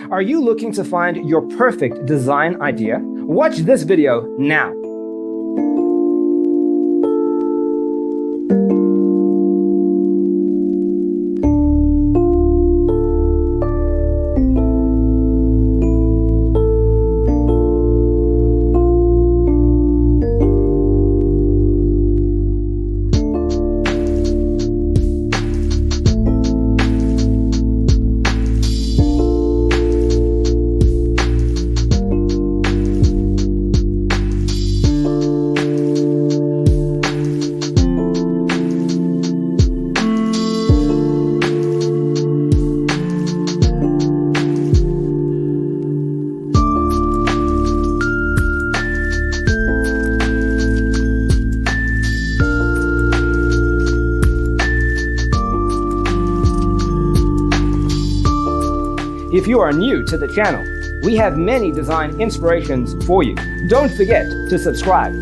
Are you looking to find your perfect design idea? Watch this video now. If you are new to the channel, we have many design inspirations for you. Don't forget to subscribe.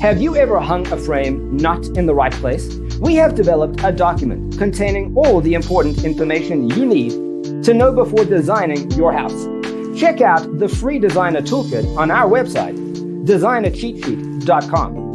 Have you ever hung a frame not in the right place? We have developed a document containing all the important information you need to know before designing your house. Check out the free designer toolkit on our website, designercheatsheet.com.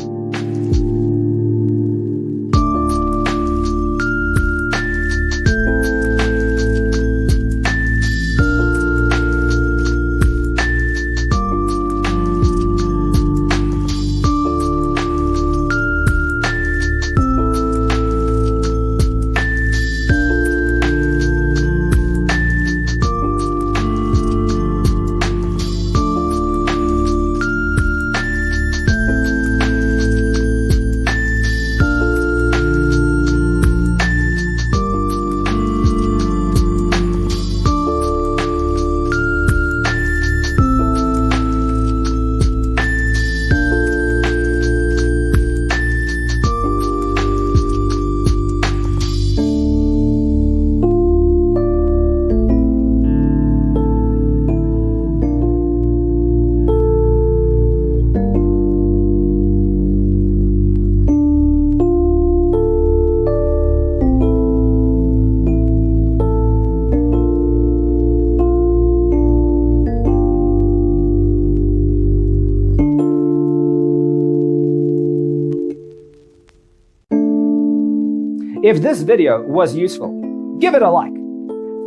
If this video was useful, give it a like.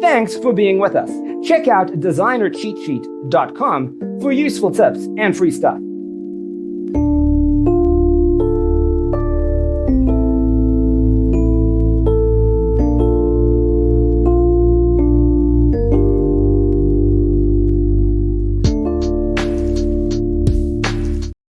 Thanks for being with us. Check out designercheatsheet.com for useful tips and free stuff.